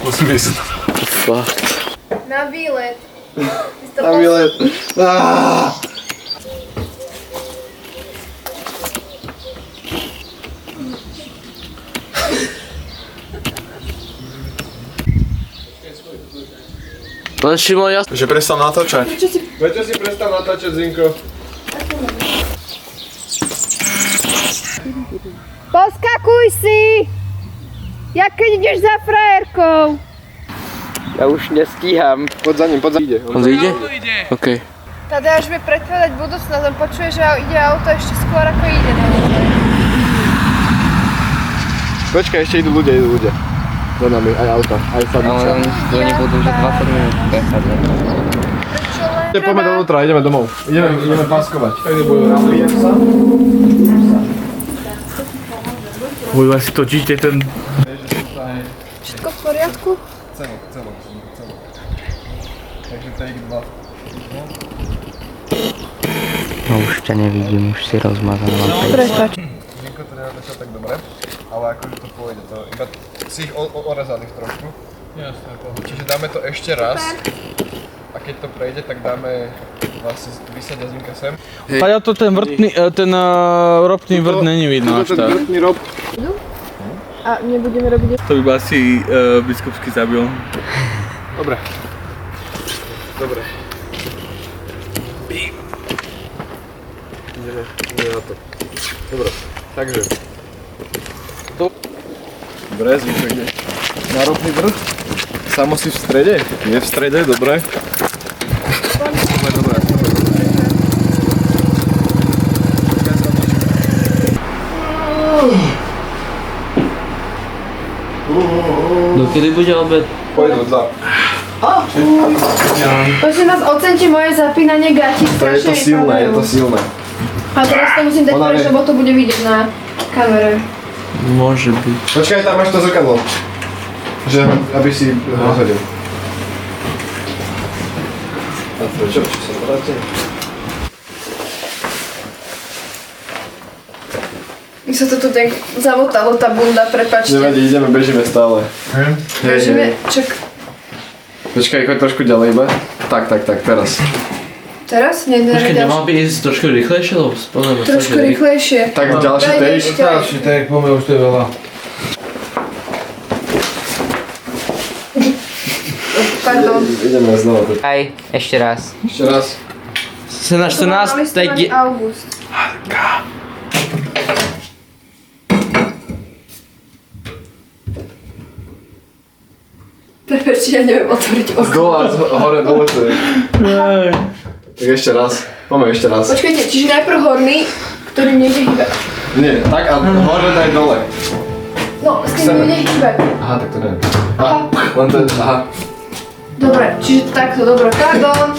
Musím ísť. Fakt. Na výlet. Na výlet. Len Šimo, ja... Že prestal natáčať. Prečo si prestal natáčať, Zinko? Poskakuj si! Jak keď ideš za frajerkou. Ja už nestíham. Poď za ním, ide. On ide? OK. Tadeáš vie predpovedať budúcnosť, on počuje, že ide auto ešte skôr ako ide naozaj. Počkaj, ešte idú ľudia. Za nami, aj auta, aj sadiča. Ale oni budú že 20 minút behať. Poďme dovnútra, ideme domov. Ideme páskovať. Vy si točíte ten... Všetko v poriadku? Celok. Takže take 2. No už ťa nevidím, už si rozmazaná. Prepáč. Zinko to nenatáčal tak dobre, ale akože to pôjde. To iba si ich orezaných trošku. Jasné, Čiže dáme to ešte raz. A keď to prejde, tak dáme vlastne vysadia Zinka sem. Ale to ten vrtný, ropný vrt není vidno až tak. Vrtný rob. A nebudeme robiť... To by ma asi biskupský zabil. Dobre. Ideme na to. Dobre, takže. Dobre, Zinko ide na ropný vrt. Samo si v strede? Nie v strede, dobre. Dobre. Dokedy bude obed? Pôjdu za. Prosím vás, oceňte moje zapínanie gati, strašne Je to silné. A teraz to musím dať preč, lebo to bude vidieť na kamere. Môže byť. Počkaj, tam máš to zrkadlo. Že, aby si rozhodil. A prečo? Či sa vráte? Mi sa to tu tak zamotalo, tá bunda, prepáčte. Nevadí, bežíme stále. Bežíme, čak. Počkaj, choď trošku ďalej iba. Tak, teraz. Teraz? Nie, Počkaj, nemal by ísť trošku rýchlejšie, lebo spomínam sa, trošku rýchlejšie. Tak ďalší take. Ďalší take, poďme, už to je veľa. Pardon. Ideme znova. Aj, ešte raz. Ešte raz. 14, tak je... August. Prepáčte, ja neviem otvoriť Z dola, hore, dole to je. Tak ešte raz. Poďme ešte raz. Počkajte, čiže najprv horný, ktorý nejde hýbať. Nie, tak a hore daj dole. No, s tým nejde hýbať. Aha, tak to neviem. Aha, len to je, aha. Dobre, čiže takto, dobre, pardon.